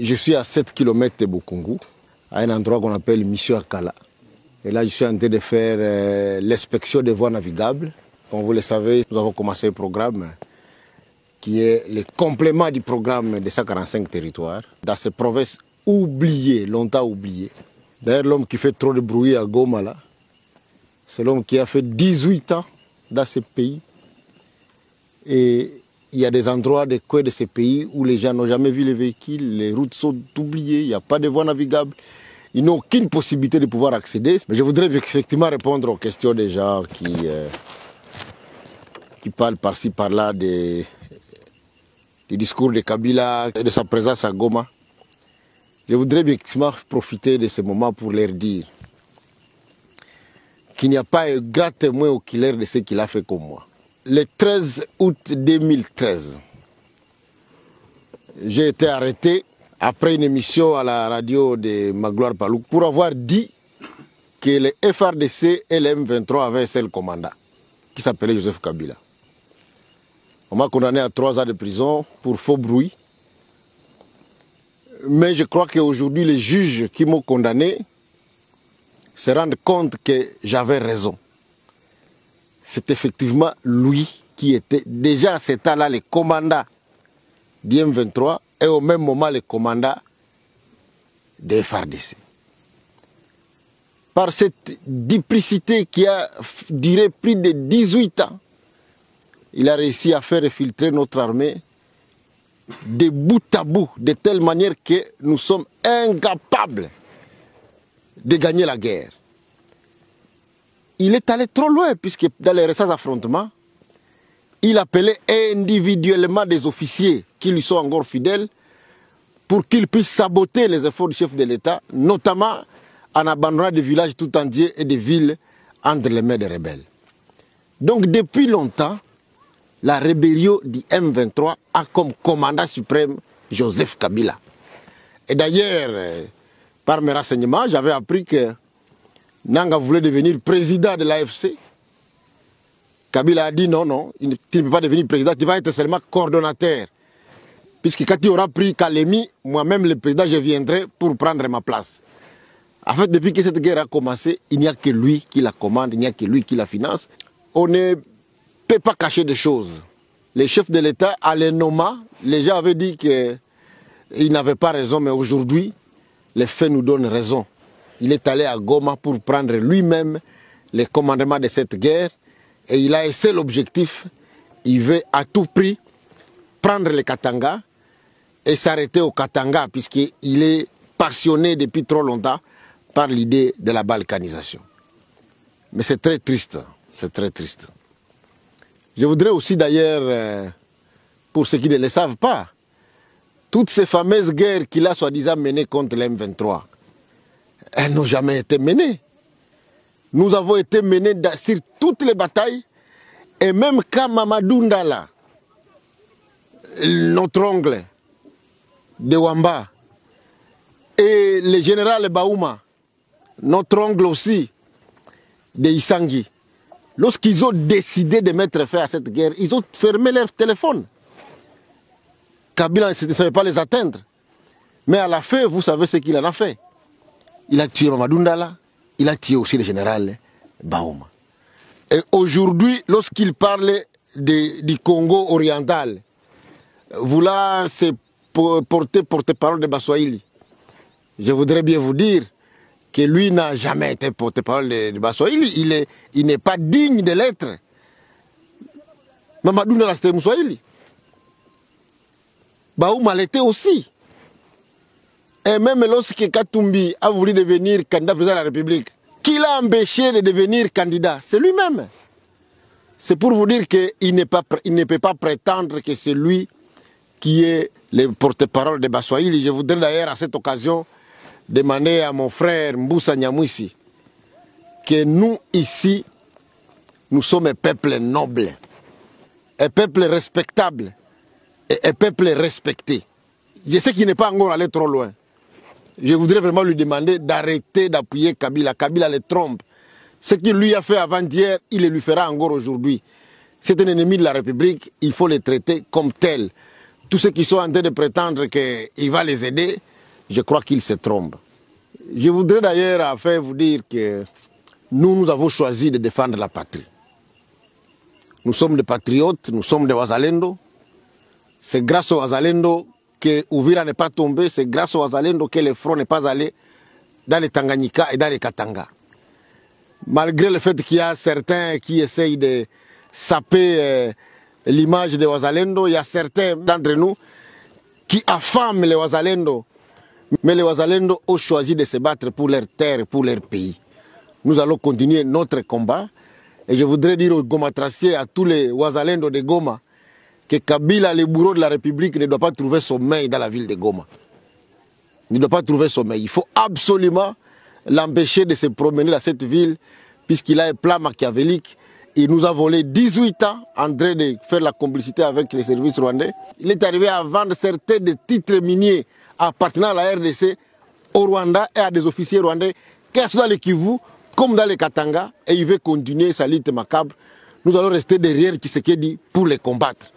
Je suis à 7 km de Bukungu, à un endroit qu'on appelle Mission Akala. Et là, je suis en train de faire l'inspection des voies navigables. Comme vous le savez, nous avons commencé un programme qui est le complément du programme des 145 territoires dans ces provinces oubliées, longtemps oubliées. D'ailleurs, l'homme qui fait trop de bruit à Goma, là, c'est l'homme qui a fait 18 ans dans ce pays. Et il y a des endroits, des coins de ce pays où les gens n'ont jamais vu les véhicules, les routes sont oubliées, il n'y a pas de voies navigables. Ils n'ont aucune possibilité de pouvoir accéder. Mais je voudrais effectivement répondre aux questions des gens qui parlent par-ci, par-là du discours de Kabila et de sa présence à Goma. Je voudrais effectivement profiter de ce moment pour leur dire qu'il n'y a pas un grand témoin oculaire de ce qu'il a fait comme moi. Le 13 août 2013, j'ai été arrêté après une émission à la radio de Magloire Palouk pour avoir dit que le FRDC et le M23 avaient un seul commandant qui s'appelait Joseph Kabila. On m'a condamné à 3 ans de prison pour faux bruit. Mais je crois qu'aujourd'hui, les juges qui m'ont condamné se rendent compte que j'avais raison. C'est effectivement lui qui était déjà à cet temps-là le commandant du M23 et au même moment le commandant des FARDC. Par cette duplicité qui a duré plus de 18 ans, il a réussi à faire filtrer notre armée de bout à bout, de telle manière que nous sommes incapables de gagner la guerre. Il est allé trop loin, puisque dans les récents affrontements, il appelait individuellement des officiers qui lui sont encore fidèles pour qu'ils puissent saboter les efforts du chef de l'État, notamment en abandonnant des villages tout entiers et des villes entre les mains des rebelles. Donc depuis longtemps, la rébellion du M23 a comme commandant suprême Joseph Kabila. Et d'ailleurs, par mes renseignements, j'avais appris que Nanga voulait devenir président de l'AFC. Kabila a dit non, tu ne peux pas devenir président, tu vas être seulement coordonnateur. Puisque quand tu auras pris Kalemi, moi-même le président, je viendrai pour prendre ma place. En fait, depuis que cette guerre a commencé, il n'y a que lui qui la commande, il n'y a que lui qui la finance. On ne peut pas cacher des choses. Les chefs de l'État, à l'ENOMA, les gens avaient dit qu'ils n'avaient pas raison, mais aujourd'hui, les faits nous donnent raison. Il est allé à Goma pour prendre lui-même le commandement de cette guerre et il a un seul objectif, il veut à tout prix prendre le Katanga et s'arrêter au Katanga puisqu'il est passionné depuis trop longtemps par l'idée de la balkanisation. Mais c'est très triste, c'est très triste. Je voudrais aussi d'ailleurs, pour ceux qui ne le savent pas, toutes ces fameuses guerres qu'il a soi-disant menées contre l'M23, elles n'ont jamais été menées. Nous avons été menés sur toutes les batailles, et même quand Mamadou Ndala, notre oncle de Wamba, et le général Baouma, notre oncle aussi de Isangi, lorsqu'ils ont décidé de mettre fin à cette guerre, ils ont fermé leur téléphone. Kabila ne savait pas les atteindre. Mais à la fin, vous savez ce qu'il en a fait. Il a tué Mamadou Ndala, il a tué aussi le général Baouma. Et aujourd'hui, lorsqu'il parle du Congo oriental, vouloir se porte-parole de Baswahili, je voudrais bien vous dire que lui n'a jamais été porte-parole de Baswahili. Il n'est pas digne de l'être. Mamadou Ndala, c'était Mousswahili. Baouma l'était aussi. Et même lorsque Katumbi a voulu devenir candidat président de la République, qui l'a empêché de devenir candidat? C'est lui-même. C'est pour vous dire qu'il ne peut pas prétendre que c'est lui qui est le porte-parole de Baswahili. Je voudrais d'ailleurs à cette occasion demander à mon frère Mboussa Nyamwisi que nous ici, nous sommes un peuple noble, un peuple respectable et un peuple respecté. Je sais qu'il n'est pas encore allé trop loin. Je voudrais vraiment lui demander d'arrêter d'appuyer Kabila. Kabila le trompe. Ce qu'il lui a fait avant-hier, il le lui fera encore aujourd'hui. C'est un ennemi de la République, il faut le traiter comme tel. tous ceux qui sont en train de prétendre qu'il va les aider, je crois qu'ils se trompent. Je voudrais d'ailleurs faire vous dire que nous avons choisi de défendre la patrie. Nous sommes des patriotes, nous sommes des Wazalendo. C'est grâce aux Wazalendo que Uvira n'est pas tombé, c'est grâce aux Wazalendo que le front n'est pas allé dans les Tanganyika et dans les Katanga. Malgré le fait qu'il y a certains qui essayent de saper l'image des Wazalendo, il y a certains d'entre nous qui affament les Wazalendo. Mais les Wazalendo ont choisi de se battre pour leur terre et pour leur pays. Nous allons continuer notre combat. Et je voudrais dire aux Gomatraciers, à tous les Wazalendo de Goma, que Kabila, le bourreau de la République, ne doit pas trouver sommeil dans la ville de Goma. Il ne doit pas trouver sommeil. Il faut absolument l'empêcher de se promener dans cette ville, puisqu'il a un plan machiavélique. Il nous a volé 18 ans en train de faire la complicité avec les services rwandais. Il est arrivé à vendre certains des titres miniers appartenant à la RDC au Rwanda et à des officiers rwandais, que ce soit dans le Kivu, comme dans les Katanga, et il veut continuer sa lutte macabre. Nous allons rester derrière Tshisekedi pour les combattre.